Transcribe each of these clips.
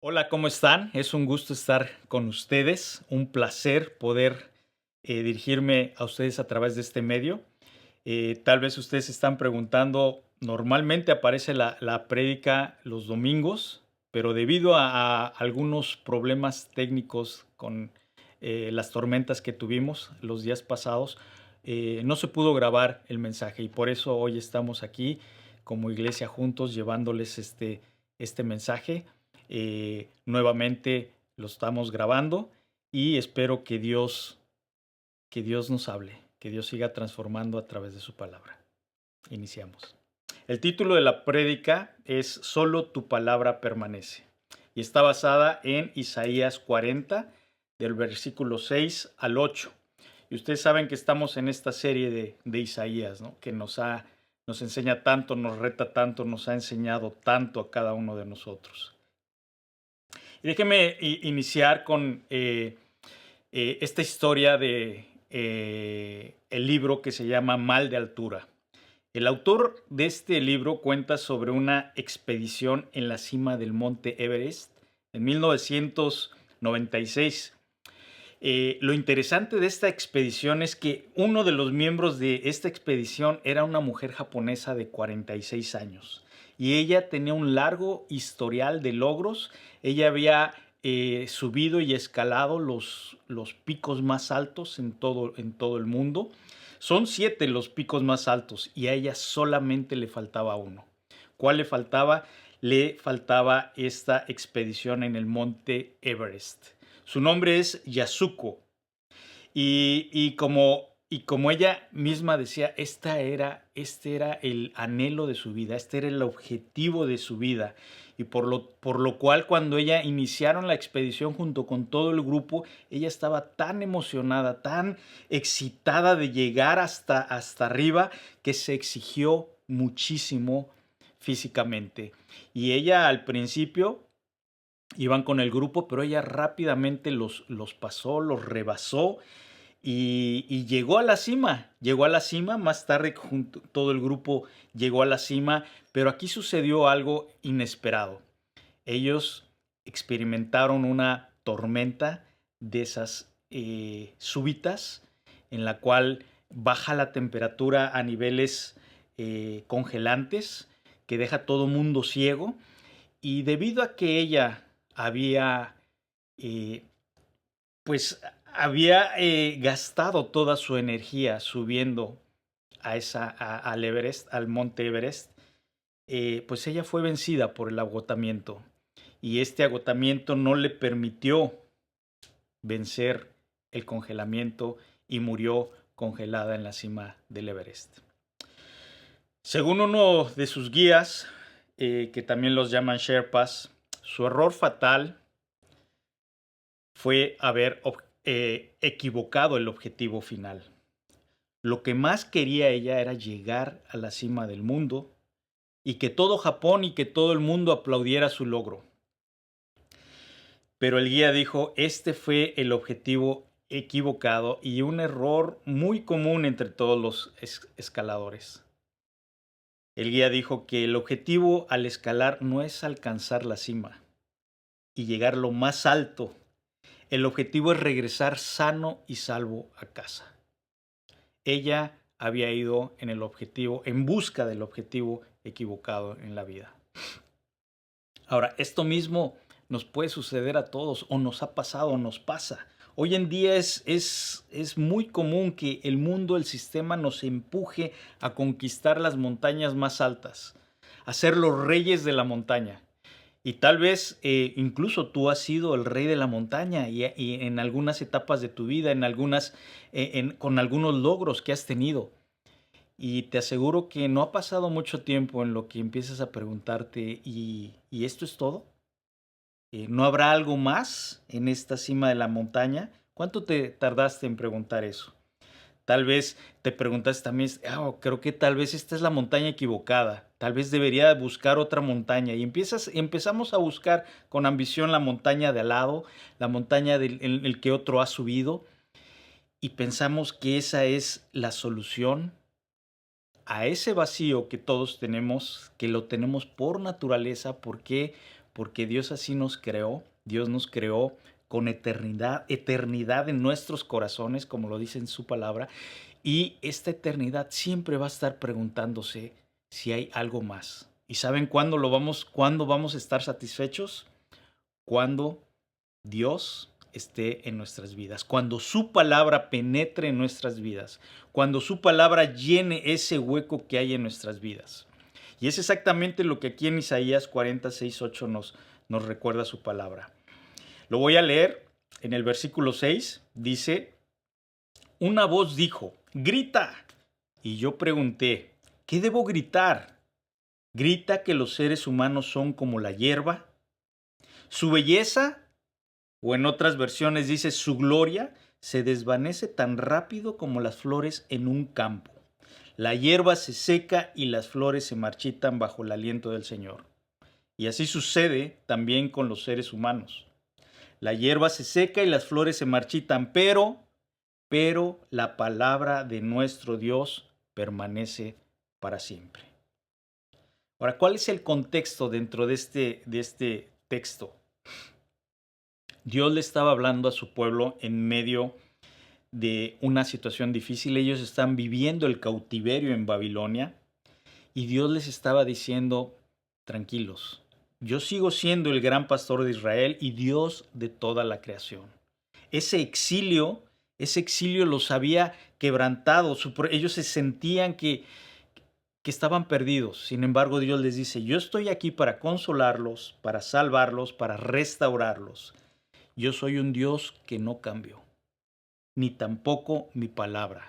Hola, ¿cómo están? Es un gusto estar con ustedes, un placer poder dirigirme a ustedes a través de este medio. Tal vez ustedes se están preguntando, normalmente aparece la prédica los domingos, pero debido a algunos problemas técnicos con las tormentas que tuvimos los días pasados, no se pudo grabar el mensaje y por eso hoy estamos aquí como iglesia juntos llevándoles este mensaje. Nuevamente lo estamos grabando y espero que Dios nos hable, que Dios siga transformando a través de su palabra. Iniciamos. El título de la prédica es Solo tu palabra permanece y está basada en Isaías 40, del versículo 6 al 8. Y ustedes saben que estamos en esta serie de Isaías, ¿no? Que nos enseña tanto, nos reta tanto, nos ha enseñado tanto a cada uno de nosotros. Y déjeme iniciar con esta historia de el libro que se llama Mal de Altura. El autor de este libro cuenta sobre una expedición en la cima del monte Everest en 1996. Lo interesante de esta expedición es que uno de los miembros de esta expedición era una mujer japonesa de 46 años y ella tenía un largo historial de logros. Ella había subido y escalado los picos más altos en todo el mundo. Son 7 los picos más altos y a ella solamente le faltaba uno. ¿Cuál le faltaba? Le faltaba esta expedición en el monte Everest. Su nombre es Yasuko. Y como ella misma decía, este era el anhelo de su vida, este era el objetivo de su vida. Y por lo cual cuando ella iniciaron la expedición junto con todo el grupo, ella estaba tan emocionada, tan excitada de llegar hasta arriba, que se exigió muchísimo físicamente. Y ella al principio iban con el grupo, pero ella rápidamente los pasó, los rebasó y llegó a la cima, más tarde todo el grupo llegó a la cima, pero aquí sucedió algo inesperado. Ellos experimentaron una tormenta de esas súbitas, en la cual baja la temperatura a niveles congelantes, que deja a todo mundo ciego, y debido a que ella había eh, pues había gastado toda su energía subiendo al Everest, al monte Everest, pues ella fue vencida por el agotamiento y este agotamiento no le permitió vencer el congelamiento y murió congelada en la cima del Everest. Según uno de sus guías, que también los llaman Sherpas, su error fatal fue haber equivocado el objetivo final. Lo que más quería ella era llegar a la cima del mundo y que todo Japón y que todo el mundo aplaudiera su logro. Pero el guía dijo, este fue el objetivo equivocado y un error muy común entre todos los escaladores. El guía dijo que el objetivo al escalar no es alcanzar la cima y llegar lo más alto. El objetivo es regresar sano y salvo a casa. Ella había ido en busca del objetivo equivocado en la vida. Ahora, esto mismo nos puede suceder a todos, o nos ha pasado, o nos pasa. Hoy en día es muy común que el mundo, el sistema, nos empuje a conquistar las montañas más altas, a ser los reyes de la montaña. Y tal vez incluso tú has sido el rey de la montaña y en algunas etapas de tu vida, con algunos logros que has tenido. Y te aseguro que no ha pasado mucho tiempo en lo que empiezas a preguntarte, ¿y esto es todo? ¿No habrá algo más en esta cima de la montaña? ¿Cuánto te tardaste en preguntar eso? Tal vez te preguntas también, creo que tal vez esta es la montaña equivocada, tal vez debería buscar otra montaña y empezamos a buscar con ambición la montaña de al lado, la montaña en el que otro ha subido y pensamos que esa es la solución a ese vacío que todos tenemos, que lo tenemos por naturaleza. ¿Por qué? porque Dios así nos creó. Dios nos creó con eternidad en nuestros corazones, como lo dice en su palabra, y esta eternidad siempre va a estar preguntándose si hay algo más. ¿Y saben cuándo vamos a estar satisfechos? Cuando Dios esté en nuestras vidas, cuando su palabra penetre en nuestras vidas, cuando su palabra llene ese hueco que hay en nuestras vidas. Y es exactamente lo que aquí en Isaías 46:8 nos recuerda su palabra. Lo voy a leer en el versículo 6. Dice, una voz dijo, grita. Y yo pregunté, ¿qué debo gritar? ¿Grita que los seres humanos son como la hierba? Su belleza, o en otras versiones dice su gloria, se desvanece tan rápido como las flores en un campo. La hierba se seca y las flores se marchitan bajo el aliento del Señor. Y así sucede también con los seres humanos. La hierba se seca y las flores se marchitan, pero la palabra de nuestro Dios permanece para siempre. Ahora, ¿cuál es el contexto dentro de este texto? Dios le estaba hablando a su pueblo en medio de una situación difícil. Ellos están viviendo el cautiverio en Babilonia y Dios les estaba diciendo, tranquilos, yo sigo siendo el gran pastor de Israel y Dios de toda la creación. Ese exilio los había quebrantado. Ellos se sentían que estaban perdidos. Sin embargo, Dios les dice, yo estoy aquí para consolarlos, para salvarlos, para restaurarlos. Yo soy un Dios que no cambio, ni tampoco mi palabra.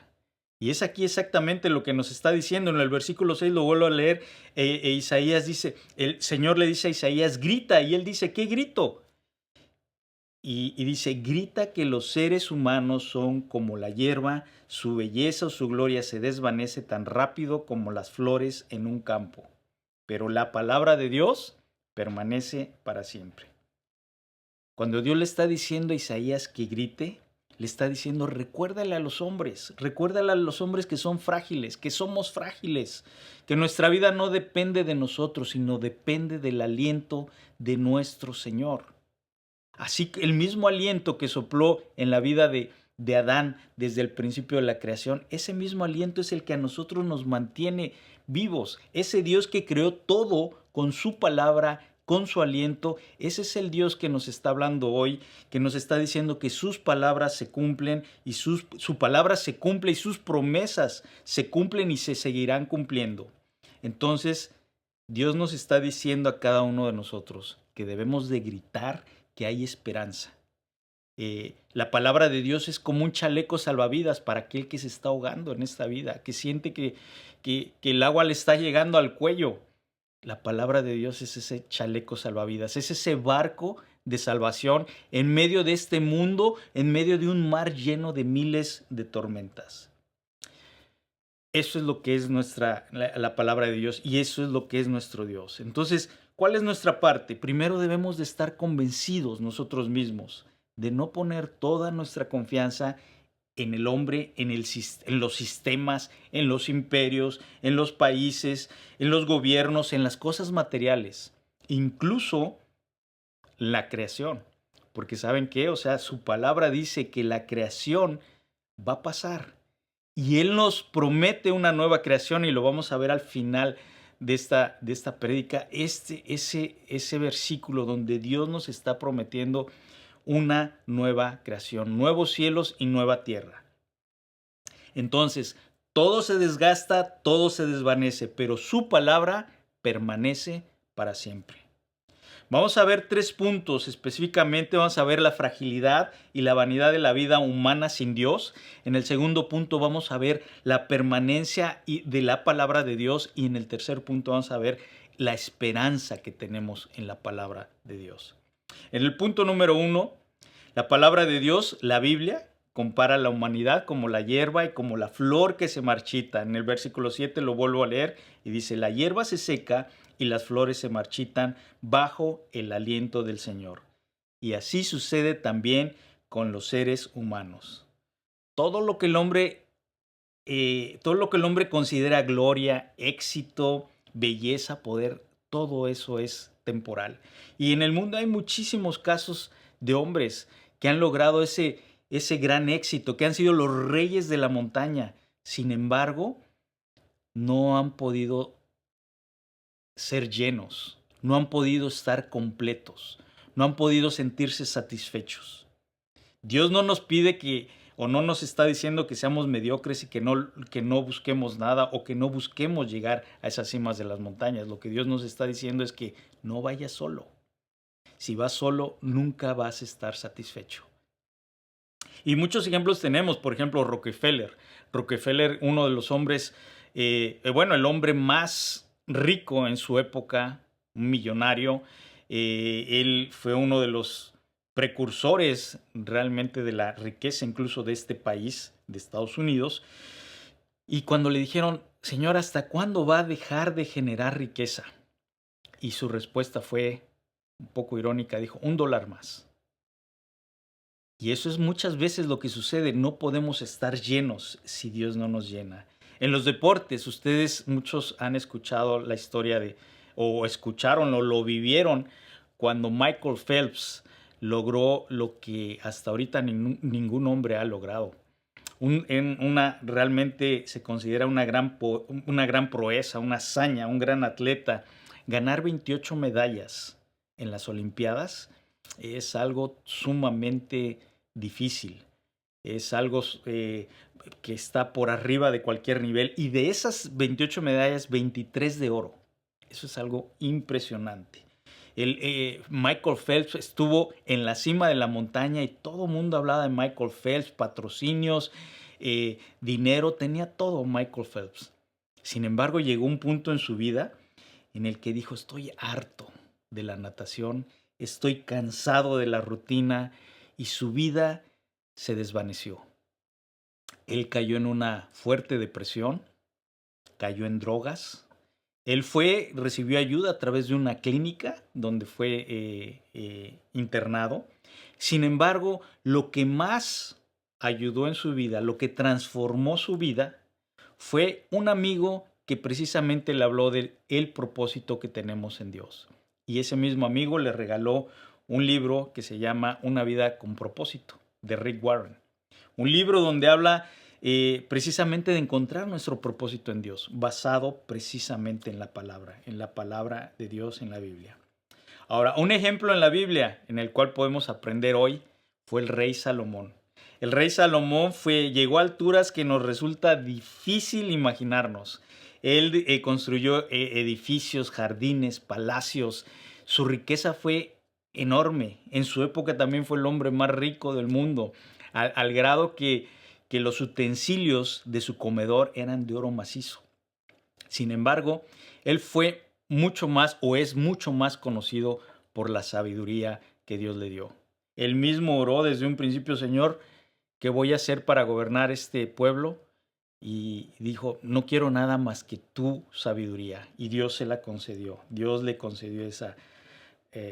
Y es aquí exactamente lo que nos está diciendo. En el versículo 6 lo vuelvo a leer. Isaías dice, el Señor le dice a Isaías, grita. Y él dice, ¿qué grito? Y dice, grita que los seres humanos son como la hierba, su belleza o su gloria se desvanece tan rápido como las flores en un campo. Pero la palabra de Dios permanece para siempre. Cuando Dios le está diciendo a Isaías que grite, le está diciendo, recuérdale a los hombres que son frágiles, que somos frágiles, que nuestra vida no depende de nosotros, sino depende del aliento de nuestro Señor. Así que el mismo aliento que sopló en la vida de Adán desde el principio de la creación, ese mismo aliento es el que a nosotros nos mantiene vivos. Ese Dios que creó todo con su palabra, con su aliento, ese es el Dios que nos está hablando hoy, que nos está diciendo que sus palabras se cumplen y su palabra se cumple y sus promesas se cumplen y se seguirán cumpliendo. Entonces, Dios nos está diciendo a cada uno de nosotros que debemos de gritar que hay esperanza. La palabra de Dios es como un chaleco salvavidas para aquel que se está ahogando en esta vida, que siente que el agua le está llegando al cuello. La palabra de Dios es ese chaleco salvavidas, es ese barco de salvación en medio de este mundo, en medio de un mar lleno de miles de tormentas. Eso es lo que es la palabra de Dios y eso es lo que es nuestro Dios. Entonces, ¿cuál es nuestra parte? Primero debemos de estar convencidos nosotros mismos de no poner toda nuestra confianza en el hombre, en los sistemas, en los imperios, en los países, en los gobiernos, en las cosas materiales, incluso la creación. Porque ¿saben qué? O sea, su palabra dice que la creación va a pasar. Y Él nos promete una nueva creación y lo vamos a ver al final de esta prédica, ese versículo donde Dios nos está prometiendo una nueva creación, nuevos cielos y nueva tierra. Entonces, todo se desgasta, todo se desvanece, pero su palabra permanece para siempre. Vamos a ver 3 puntos específicamente. Vamos a ver la fragilidad y la vanidad de la vida humana sin Dios. En el segundo punto vamos a ver la permanencia de la palabra de Dios. Y en el tercer punto vamos a ver la esperanza que tenemos en la palabra de Dios. En el punto número 1, la palabra de Dios, la Biblia, compara a la humanidad como la hierba y como la flor que se marchita. En el versículo 7 lo vuelvo a leer y dice, la hierba se seca y las flores se marchitan bajo el aliento del Señor. Y así sucede también con los seres humanos. Todo lo que el hombre considera gloria, éxito, belleza, poder, todo eso es temporal. Y en el mundo hay muchísimos casos de hombres que han logrado ese gran éxito, que han sido los reyes de la montaña. Sin embargo, no han podido ser llenos, no han podido estar completos, no han podido sentirse satisfechos. Dios no nos pide que, o no nos está diciendo que seamos mediocres y que no busquemos nada o que no busquemos llegar a esas cimas de las montañas. Lo que Dios nos está diciendo es que no vayas solo. Si vas solo, nunca vas a estar satisfecho. Y muchos ejemplos tenemos, por ejemplo, Rockefeller. Rockefeller, uno de los hombres, el hombre más rico en su época, un millonario. Él fue uno de los precursores realmente de la riqueza incluso de este país, de Estados Unidos. Y cuando le dijeron, señor, ¿hasta cuándo va a dejar de generar riqueza? Y su respuesta fue un poco irónica, dijo, $1 más. Y eso es muchas veces lo que sucede, no podemos estar llenos si Dios no nos llena. En los deportes, ustedes muchos han escuchado la historia o escucharon o lo vivieron cuando Michael Phelps logró lo que hasta ahorita ningún hombre ha logrado. Realmente se considera una gran proeza, una hazaña, un gran atleta. Ganar 28 medallas en las Olimpiadas es algo sumamente difícil. Es algo que está por arriba de cualquier nivel. Y de esas 28 medallas, 23 de oro. Eso es algo impresionante. Michael Phelps estuvo en la cima de la montaña y todo el mundo hablaba de Michael Phelps, patrocinios, dinero, tenía todo Michael Phelps. Sin embargo, llegó un punto en su vida en el que dijo, estoy harto de la natación, estoy cansado de la rutina, y su vida se desvaneció. Él cayó en una fuerte depresión, cayó en drogas. Él recibió ayuda a través de una clínica donde fue internado. Sin embargo, lo que más ayudó en su vida, lo que transformó su vida, fue un amigo que precisamente le habló del propósito que tenemos en Dios. Y ese mismo amigo le regaló un libro que se llama Una vida con propósito, de Rick Warren. Un libro donde habla precisamente de encontrar nuestro propósito en Dios, basado precisamente en la palabra de Dios en la Biblia. Ahora, un ejemplo en la Biblia en el cual podemos aprender hoy fue el rey Salomón. El rey Salomón llegó a alturas que nos resulta difícil imaginarnos. Él construyó edificios, jardines, palacios. Su riqueza fue enorme. En su época también fue el hombre más rico del mundo, al grado que los utensilios de su comedor eran de oro macizo. Sin embargo, él fue mucho más o es mucho más conocido por la sabiduría que Dios le dio. Él mismo oró desde un principio, Señor, ¿qué voy a hacer para gobernar este pueblo? Y dijo, no quiero nada más que tu sabiduría. Y Dios se la concedió. Dios le concedió esa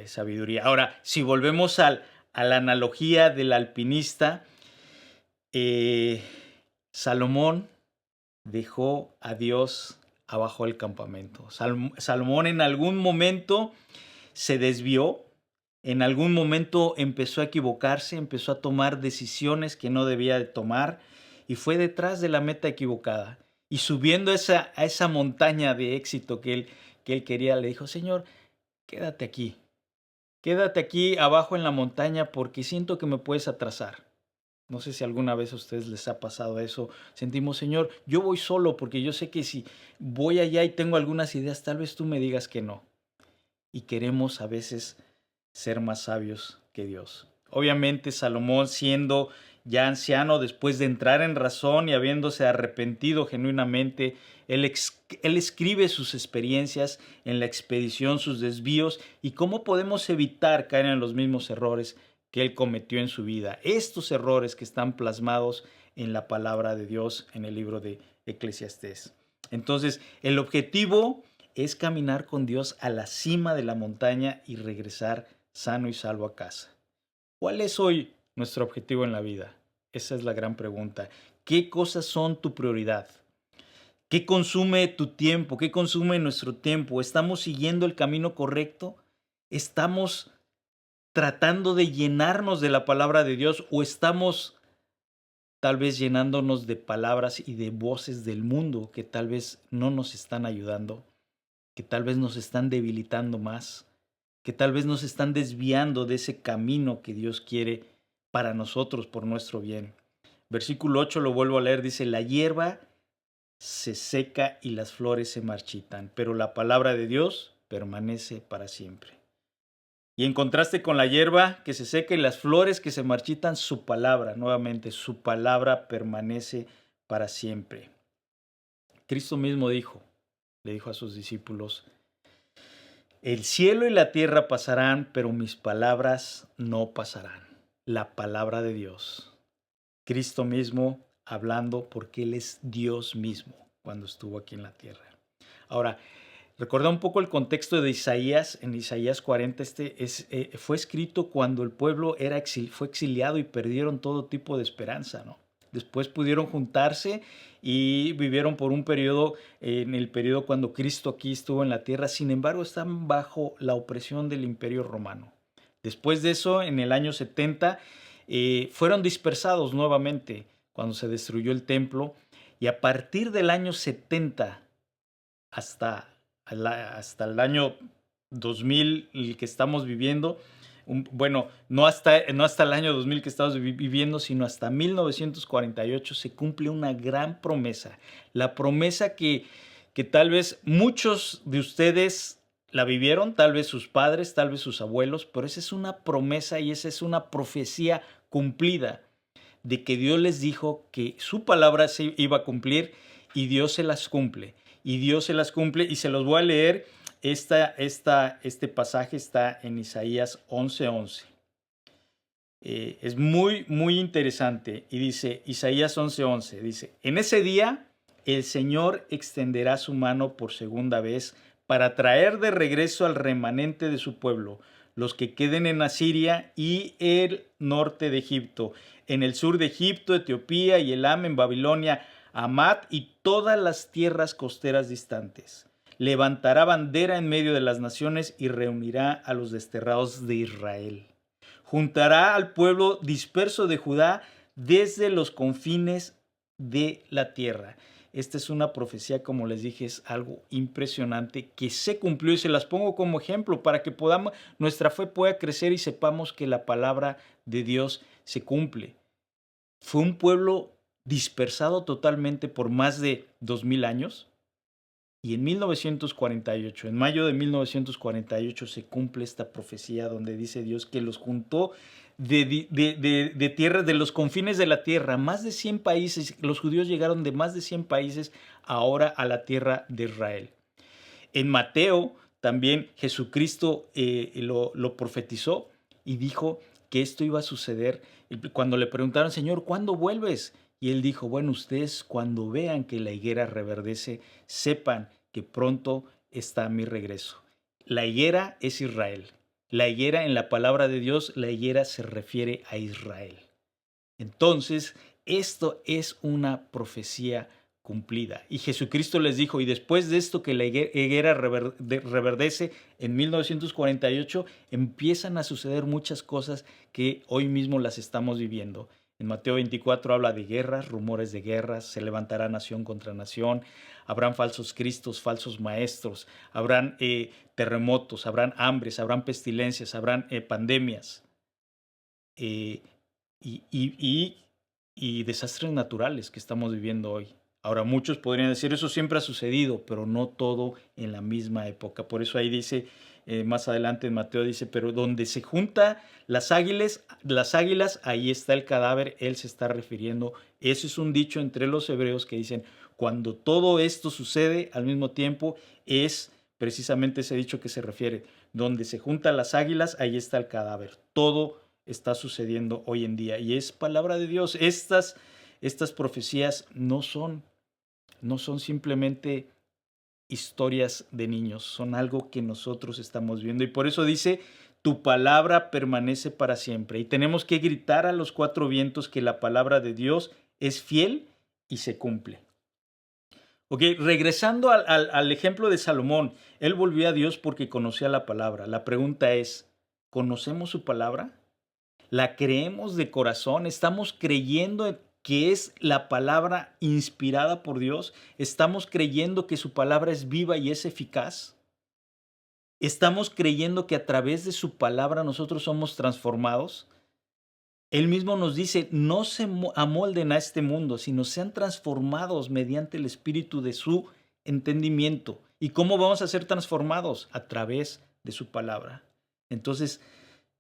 sabiduría. Ahora, si volvemos a la analogía del alpinista, Salomón dejó a Dios abajo del campamento. Salomón en algún momento se desvió, en algún momento empezó a equivocarse, empezó a tomar decisiones que no debía de tomar y fue detrás de la meta equivocada. Y subiendo a esa montaña de éxito que él quería, le dijo, Señor, quédate aquí abajo en la montaña porque siento que me puedes atrasar. No sé si alguna vez a ustedes les ha pasado eso. Sentimos, Señor, yo voy solo porque yo sé que si voy allá y tengo algunas ideas, tal vez tú me digas que no. Y queremos a veces ser más sabios que Dios. Obviamente Salomón, siendo ya anciano, después de entrar en razón y habiéndose arrepentido genuinamente, él escribe sus experiencias en la expedición, sus desvíos y cómo podemos evitar caer en los mismos errores que él cometió en su vida. Estos errores que están plasmados en la palabra de Dios en el libro de Eclesiastés. Entonces, el objetivo es caminar con Dios a la cima de la montaña y regresar sano y salvo a casa. ¿Cuál es hoy nuestro objetivo en la vida? Esa es la gran pregunta. ¿Qué cosas son tu prioridad? ¿Qué consume tu tiempo? ¿Qué consume nuestro tiempo? ¿Estamos siguiendo el camino correcto? ¿Estamos tratando de llenarnos de la palabra de Dios o estamos tal vez llenándonos de palabras y de voces del mundo que tal vez no nos están ayudando, que tal vez nos están debilitando más, que tal vez nos están desviando de ese camino que Dios quiere para nosotros por nuestro bien? Versículo 8 lo vuelvo a leer, dice: la hierba se seca y las flores se marchitan, pero la palabra de Dios permanece para siempre. Y en contraste con la hierba que se seca y las flores que se marchitan, su palabra, nuevamente, su palabra permanece para siempre. Cristo mismo le dijo a sus discípulos: el cielo y la tierra pasarán, pero mis palabras no pasarán. La palabra de Dios. Cristo mismo hablando, porque Él es Dios mismo cuando estuvo aquí en la tierra. Ahora, recuerda un poco el contexto de Isaías. En Isaías 40 fue escrito cuando el pueblo fue exiliado y perdieron todo tipo de esperanza, ¿no? Después pudieron juntarse y vivieron por un periodo, en el periodo cuando Cristo aquí estuvo en la tierra. Sin embargo, están bajo la opresión del Imperio Romano. Después de eso, en el año 70, fueron dispersados nuevamente cuando se destruyó el templo. Y a partir del año 70 hasta el año 2000, el que estamos viviendo, bueno, no hasta el año 2000 que estamos viviendo, sino hasta 1948 se cumple una gran promesa. La promesa que tal vez muchos de ustedes la vivieron, tal vez sus padres, tal vez sus abuelos, pero esa es una promesa y esa es una profecía cumplida de que Dios les dijo que su palabra se iba a cumplir y Dios se las cumple. Y Dios se las cumple y se los voy a leer. Este pasaje está en Isaías 11:11. Es muy, muy interesante. Y dice, Isaías 11:11, dice: en ese día el Señor extenderá su mano por segunda vez para traer de regreso al remanente de su pueblo, los que queden en Asiria y el norte de Egipto, en el sur de Egipto, Etiopía y Elam, en Babilonia, Hamat y todas las tierras costeras distantes. Levantará bandera en medio de las naciones y reunirá a los desterrados de Israel. Juntará al pueblo disperso de Judá desde los confines de la tierra. Esta es una profecía, como les dije, es algo impresionante que se cumplió y se las pongo como ejemplo para que nuestra fe pueda crecer y sepamos que la palabra de Dios se cumple. Fue un pueblo dispersado totalmente por más de 2000 años. Y en 1948, en mayo de 1948, se cumple esta profecía donde dice Dios que los juntó de tierra, de los confines de la tierra, más de 100 países. Los judíos llegaron de más de 100 países ahora a la tierra de Israel. En Mateo también Jesucristo lo profetizó y dijo que esto iba a suceder. Cuando le preguntaron: Señor, ¿cuándo vuelves? Y él dijo: bueno, ustedes cuando vean que la higuera reverdece, sepan que pronto está mi regreso. La higuera es Israel. La higuera, en la palabra de Dios, la higuera se refiere a Israel. Entonces, esto es una profecía cumplida. Y Jesucristo les dijo: y después de esto que la higuera reverdece en 1948, empiezan a suceder muchas cosas que hoy mismo las estamos viviendo. En Mateo 24 habla de guerras, rumores de guerras, se levantará nación contra nación, habrán falsos cristos, falsos maestros, habrán terremotos, habrán hambres, habrán pestilencias, habrán pandemias. Y, y, y, y desastres naturales que estamos viviendo hoy. Ahora, muchos podrían decir: eso siempre ha sucedido, pero no todo en la misma época. Por eso ahí dice, más adelante en Mateo dice: pero donde se juntan las águilas, ahí está el cadáver. Él se está refiriendo. Eso es un dicho entre los hebreos que dicen: cuando todo esto sucede al mismo tiempo, es precisamente ese dicho que se refiere. Donde se juntan las águilas, ahí está el cadáver. Todo está sucediendo hoy en día y es palabra de Dios. Estas profecías no son simplemente historias de niños, son algo que nosotros estamos viendo y por eso dice: tu palabra permanece para siempre. Y tenemos que gritar a los cuatro vientos que la palabra de Dios es fiel y se cumple. Ok, regresando al ejemplo de Salomón, él volvió a Dios porque conocía la palabra. La pregunta es, ¿conocemos su palabra? ¿La creemos de corazón? ¿Estamos creyendo que es la palabra inspirada por Dios? ¿Estamos creyendo que su palabra es viva y es eficaz? ¿Estamos creyendo que a través de su palabra nosotros somos transformados? Él mismo nos dice, no se amolden a este mundo, sino sean transformados mediante el espíritu de su entendimiento. ¿Y cómo vamos a ser transformados? A través de su palabra. Entonces,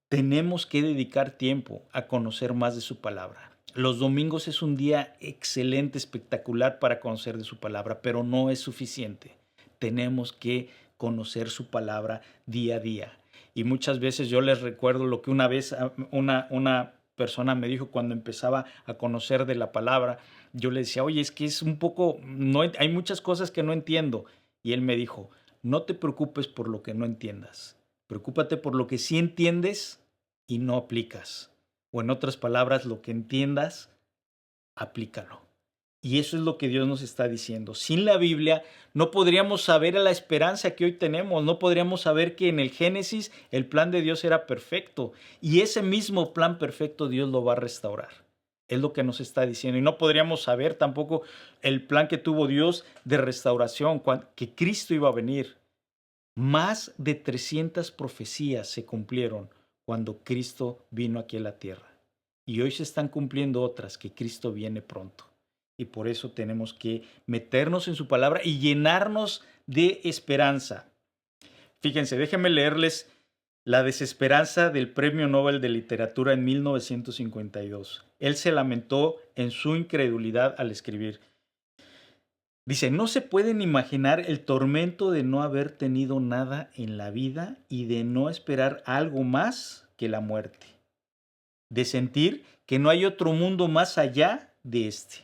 tenemos que dedicar tiempo a conocer más de su palabra. Los domingos es un día excelente, espectacular para conocer de su palabra, pero no es suficiente. Tenemos que conocer su palabra día a día. Y muchas veces yo les recuerdo lo que una vez una persona me dijo cuando empezaba a conocer de la palabra. Yo le decía, oye, es que es un poco, no, hay muchas cosas que no entiendo. Y él me dijo, no te preocupes por lo que no entiendas. Preocúpate por lo que sí entiendes y no aplicas. O en otras palabras, lo que entiendas, aplícalo. Y eso es lo que Dios nos está diciendo. Sin la Biblia no podríamos saber la esperanza que hoy tenemos, no podríamos saber que en el Génesis el plan de Dios era perfecto y ese mismo plan perfecto Dios lo va a restaurar. Es lo que nos está diciendo. Y no podríamos saber tampoco el plan que tuvo Dios de restauración, que Cristo iba a venir. Más de 300 profecías se cumplieron cuando Cristo vino aquí a la tierra. Y hoy se están cumpliendo otras, que Cristo viene pronto. Y por eso tenemos que meternos en su palabra y llenarnos de esperanza. Fíjense, déjenme leerles la desesperanza del Premio Nobel de Literatura en 1952. Él se lamentó en su incredulidad al escribir. Dice, no se pueden imaginar el tormento de no haber tenido nada en la vida y de no esperar algo más que la muerte. De sentir que no hay otro mundo más allá de este.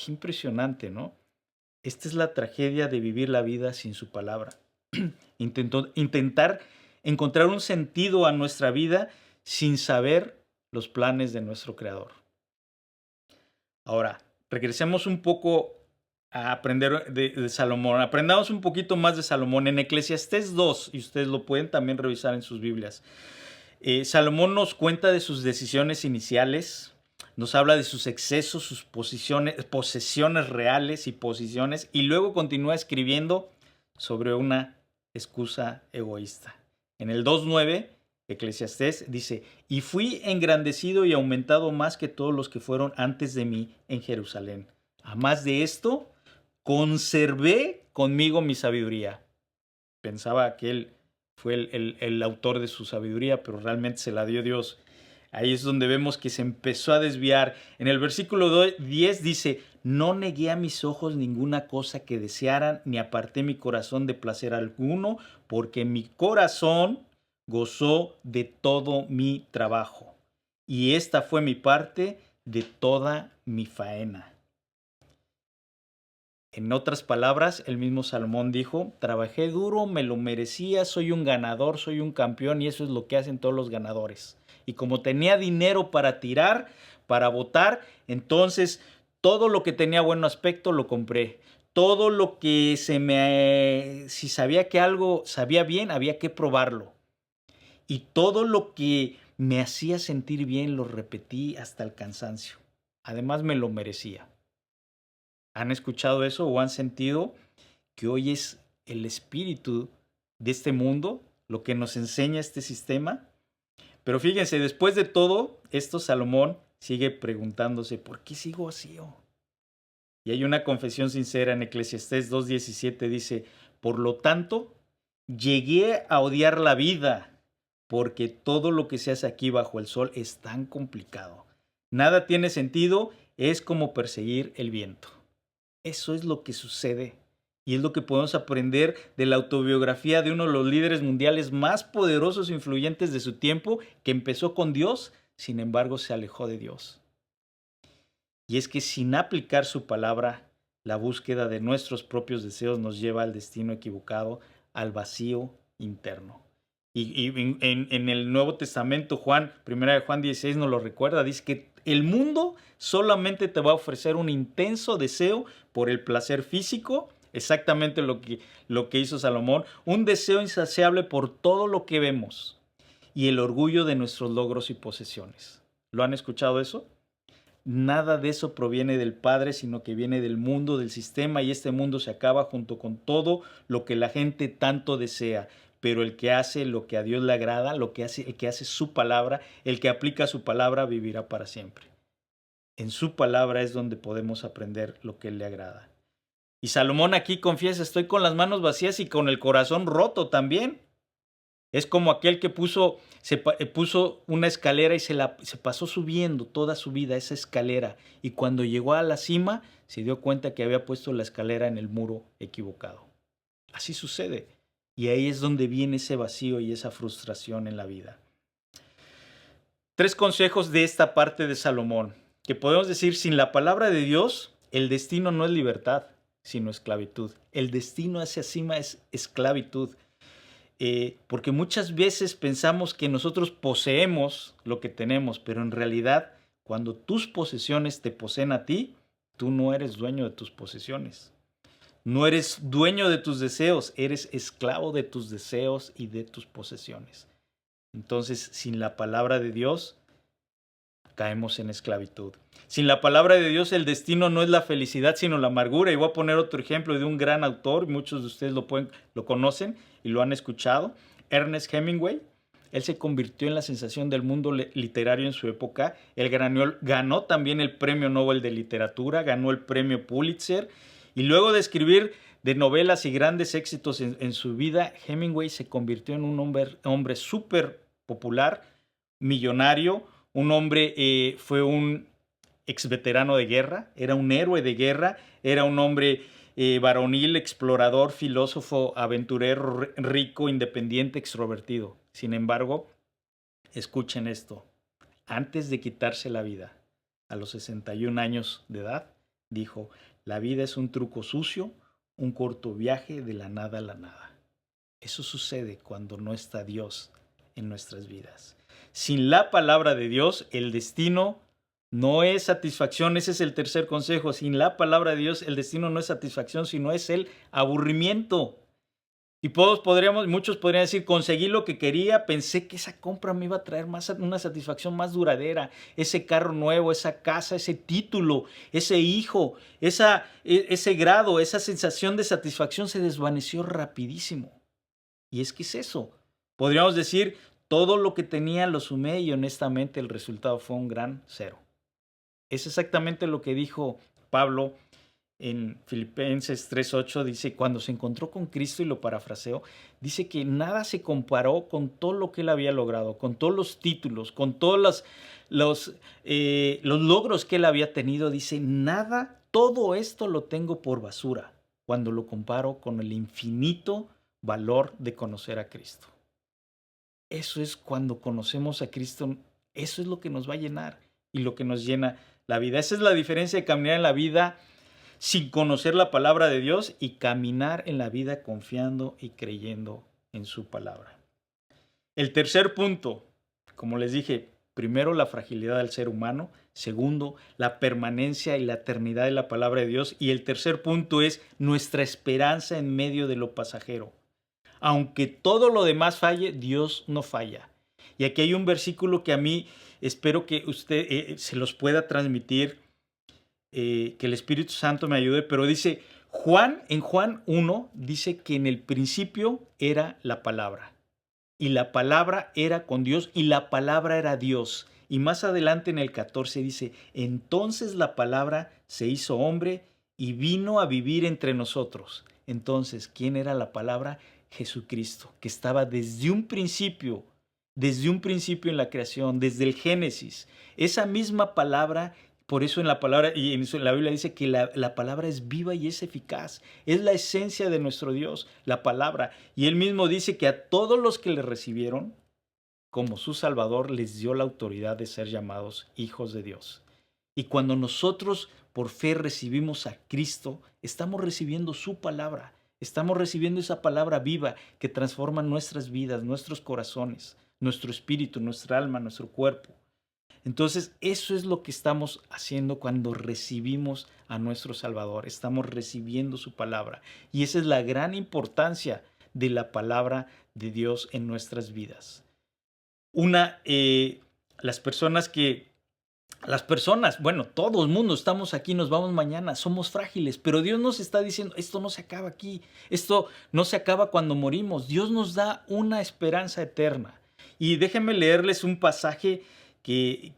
Qué impresionante, ¿no? Esta es la tragedia de vivir la vida sin su palabra. Intentar encontrar un sentido a nuestra vida sin saber los planes de nuestro Creador. Ahora, regresemos un poco a aprender de Salomón. Aprendamos un poquito más de Salomón. En Eclesiastés 2, y ustedes lo pueden también revisar en sus Biblias, Salomón nos cuenta de sus decisiones iniciales, nos habla de sus excesos, sus posesiones reales y posiciones, y luego continúa escribiendo sobre una excusa egoísta. En el 2.9, Eclesiastés dice, y fui engrandecido y aumentado más que todos los que fueron antes de mí en Jerusalén. A más de esto, conservé conmigo mi sabiduría. Pensaba que él fue el autor de su sabiduría, pero realmente se la dio Dios. Ahí es donde vemos que se empezó a desviar. En el versículo 10 dice, no negué a mis ojos ninguna cosa que desearan, ni aparté mi corazón de placer alguno, porque mi corazón gozó de todo mi trabajo. Y esta fue mi parte de toda mi faena. En otras palabras, el mismo Salomón dijo, trabajé duro, me lo merecía, soy un ganador, soy un campeón y eso es lo que hacen todos los ganadores. Y como tenía dinero para tirar, para votar, entonces todo lo que tenía buen aspecto lo compré. Todo lo que si sabía que algo sabía bien, había que probarlo. Y todo lo que me hacía sentir bien lo repetí hasta el cansancio. Además me lo merecía. ¿Han escuchado eso o han sentido que hoy es el espíritu de este mundo lo que nos enseña este sistema? Pero fíjense, después de todo esto, Salomón sigue preguntándose, ¿por qué sigo vacío? Y hay una confesión sincera en Eclesiastés 2.17, dice, por lo tanto, llegué a odiar la vida, porque todo lo que se hace aquí bajo el sol es tan complicado. Nada tiene sentido, es como perseguir el viento. Eso es lo que sucede y es lo que podemos aprender de la autobiografía de uno de los líderes mundiales más poderosos e influyentes de su tiempo, que empezó con Dios, sin embargo se alejó de Dios. Y es que sin aplicar su palabra, la búsqueda de nuestros propios deseos nos lleva al destino equivocado, al vacío interno. Y en el Nuevo Testamento, Primera de Juan 16 nos lo recuerda, dice que El mundo solamente te va a ofrecer un intenso deseo por el placer físico, exactamente lo que hizo Salomón, un deseo insaciable por todo lo que vemos y el orgullo de nuestros logros y posesiones. ¿Lo han escuchado eso? Nada de eso proviene del Padre, sino que viene del mundo, del sistema, y este mundo se acaba junto con todo lo que la gente tanto desea. Pero el que hace lo que a Dios le agrada, el que hace su palabra, el que aplica su palabra, vivirá para siempre. En su palabra es donde podemos aprender lo que Él le agrada. Y Salomón aquí confiesa, estoy con las manos vacías y con el corazón roto también. Es como aquel que puso una escalera y se pasó subiendo toda su vida esa escalera. Y cuando llegó a la cima, se dio cuenta que había puesto la escalera en el muro equivocado. Así sucede. Y ahí es donde viene ese vacío y esa frustración en la vida. 3 consejos de esta parte de Salomón, que podemos decir, sin la palabra de Dios, el destino no es libertad, sino esclavitud. El destino hacia cima es esclavitud. Porque muchas veces pensamos que nosotros poseemos lo que tenemos, pero en realidad, cuando tus posesiones te poseen a ti, tú no eres dueño de tus posesiones. No eres dueño de tus deseos, eres esclavo de tus deseos y de tus posesiones. Entonces, sin la palabra de Dios, caemos en esclavitud. Sin la palabra de Dios, el destino no es la felicidad, sino la amargura. Y voy a poner otro ejemplo de un gran autor, muchos de ustedes lo conocen y lo han escuchado, Ernest Hemingway. Él se convirtió en la sensación del mundo literario en su época. Él ganó también el Premio Nobel de Literatura, ganó el Premio Pulitzer. Y luego de escribir de novelas y grandes éxitos en su vida, Hemingway se convirtió en un hombre súper popular, millonario. Un hombre, fue un ex veterano de guerra, era un héroe de guerra, era un hombre varonil, explorador, filósofo, aventurero, rico, independiente, extrovertido. Sin embargo, escuchen esto, antes de quitarse la vida, a los 61 años de edad, dijo, la vida es un truco sucio, un corto viaje de la nada a la nada. Eso sucede cuando no está Dios en nuestras vidas. Sin la palabra de Dios, el destino no es satisfacción. Ese es el tercer consejo. Sin la palabra de Dios, el destino no es satisfacción, sino es el aburrimiento. Y muchos podrían decir, conseguí lo que quería, pensé que esa compra me iba a traer una satisfacción más duradera. Ese carro nuevo, esa casa, ese título, ese hijo, ese grado, esa sensación de satisfacción se desvaneció rapidísimo. Y es que es eso. Podríamos decir, todo lo que tenía lo sumé y honestamente el resultado fue un gran cero. Es exactamente lo que dijo Pablo en Filipenses 3:8. Dice, cuando se encontró con Cristo, y lo parafraseo, dice que nada se comparó con todo lo que él había logrado, con todos los títulos, con todos los logros que él había tenido. Dice, nada, todo esto lo tengo por basura cuando lo comparo con el infinito valor de conocer a Cristo. Eso es cuando conocemos a Cristo, eso es lo que nos va a llenar y lo que nos llena la vida. Esa es la diferencia de caminar en la vida sin conocer la palabra de Dios y caminar en la vida confiando y creyendo en su palabra. El tercer punto, como les dije, primero la fragilidad del ser humano, segundo la permanencia y la eternidad de la palabra de Dios, y el tercer punto es nuestra esperanza en medio de lo pasajero. Aunque todo lo demás falle, Dios no falla. Y aquí hay un versículo que a mí espero que usted se los pueda transmitir, que el Espíritu Santo me ayude, pero dice, en Juan 1, dice que en el principio era la palabra. Y la palabra era con Dios y la palabra era Dios. Y más adelante en el 14 dice, entonces la palabra se hizo hombre y vino a vivir entre nosotros. Entonces, ¿quién era la palabra? Jesucristo, que estaba desde un principio en la creación, desde el Génesis. Esa misma palabra, por eso en la palabra, y en la Biblia dice que la palabra es viva y es eficaz. Es la esencia de nuestro Dios, la palabra. Y él mismo dice que a todos los que le recibieron como su Salvador les dio la autoridad de ser llamados hijos de Dios. Y cuando nosotros por fe recibimos a Cristo, estamos recibiendo su palabra. Estamos recibiendo esa palabra viva que transforma nuestras vidas, nuestros corazones, nuestro espíritu, nuestra alma, nuestro cuerpo. Entonces, eso es lo que estamos haciendo cuando recibimos a nuestro Salvador. Estamos recibiendo su palabra. Y esa es la gran importancia de la palabra de Dios en nuestras vidas. Una, las personas que bueno, todo el mundo estamos aquí, nos vamos mañana, somos frágiles, pero Dios nos está diciendo, esto no se acaba aquí, esto no se acaba cuando morimos, Dios nos da una esperanza eterna. Y déjenme leerles un pasaje que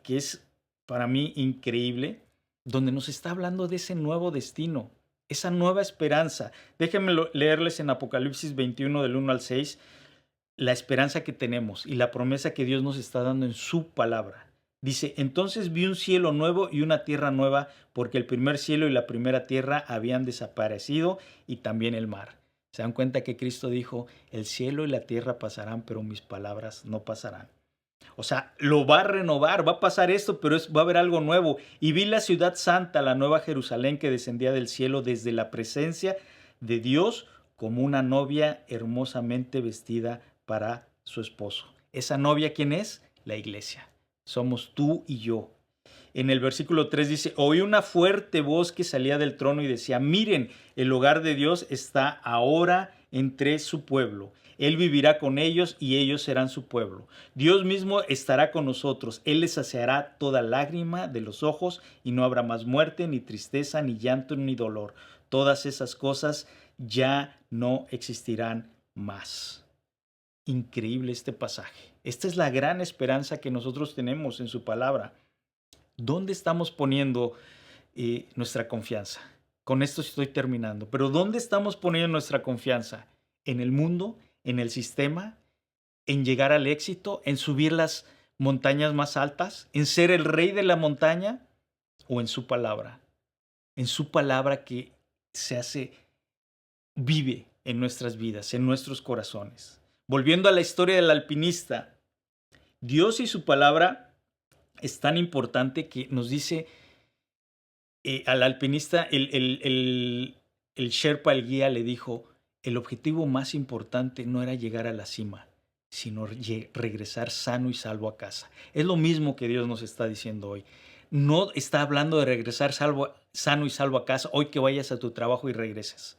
es para mí increíble, donde nos está hablando de ese nuevo destino, esa nueva esperanza. Déjenme leerles en Apocalipsis 21 del 1 al 6 la esperanza que tenemos y la promesa que Dios nos está dando en su palabra. Dice, entonces vi un cielo nuevo y una tierra nueva, porque el primer cielo y la primera tierra habían desaparecido y también el mar. Se dan cuenta que Cristo dijo, el cielo y la tierra pasarán, pero mis palabras no pasarán. O sea, lo va a renovar, va a pasar esto, pero va a haber algo nuevo. Y vi la ciudad santa, la nueva Jerusalén, que descendía del cielo desde la presencia de Dios como una novia hermosamente vestida para su esposo. ¿Esa novia quién es? La iglesia. Somos tú y yo. En el versículo 3 dice, oí una fuerte voz que salía del trono y decía, miren, el hogar de Dios está ahora entre su pueblo. Él vivirá con ellos y ellos serán su pueblo. Dios mismo estará con nosotros. Él les saciará toda lágrima de los ojos y no habrá más muerte, ni tristeza, ni llanto, ni dolor. Todas esas cosas ya no existirán más. Increíble este pasaje. Esta es la gran esperanza que nosotros tenemos en su palabra. ¿Dónde estamos poniendo nuestra confianza? Con esto estoy terminando. Pero ¿dónde estamos poniendo nuestra confianza? ¿En el mundo? ¿En el sistema? ¿En llegar al éxito? ¿En subir las montañas más altas? ¿En ser el rey de la montaña? ¿O en su palabra? En su palabra que vive en nuestras vidas, en nuestros corazones. Volviendo a la historia del alpinista, Dios y su palabra es tan importante que nos dice al alpinista, el Sherpa, el guía, le dijo, el objetivo más importante no era llegar a la cima, sino regresar sano y salvo a casa. Es lo mismo que Dios nos está diciendo hoy. No está hablando de regresar sano y salvo a casa, hoy que vayas a tu trabajo y regreses.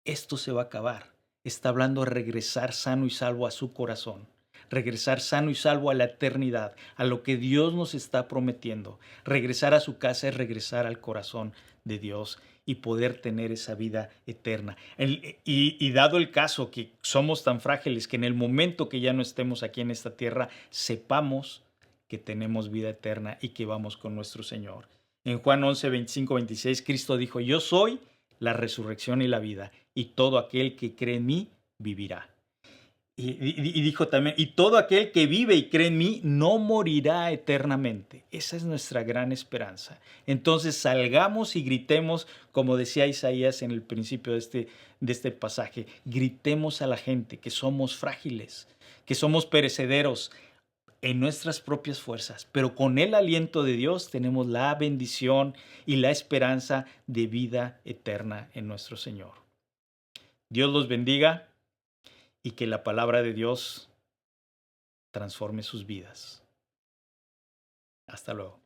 Esto se va a acabar. Está hablando de regresar sano y salvo a su corazón. Regresar sano y salvo a la eternidad, a lo que Dios nos está prometiendo. Regresar a su casa es regresar al corazón de Dios y poder tener esa vida eterna. Y dado el caso que somos tan frágiles que en el momento que ya no estemos aquí en esta tierra, sepamos que tenemos vida eterna y que vamos con nuestro Señor. En Juan 11, 25, 26, Cristo dijo, yo soy la resurrección y la vida, y todo aquel que cree en mí vivirá. Y dijo también, y todo aquel que vive y cree en mí no morirá eternamente. Esa es nuestra gran esperanza. Entonces salgamos y gritemos, como decía Isaías en el principio de este pasaje, gritemos a la gente que somos frágiles, que somos perecederos en nuestras propias fuerzas, pero con el aliento de Dios tenemos la bendición y la esperanza de vida eterna en nuestro Señor. Dios los bendiga y que la palabra de Dios transforme sus vidas. Hasta luego.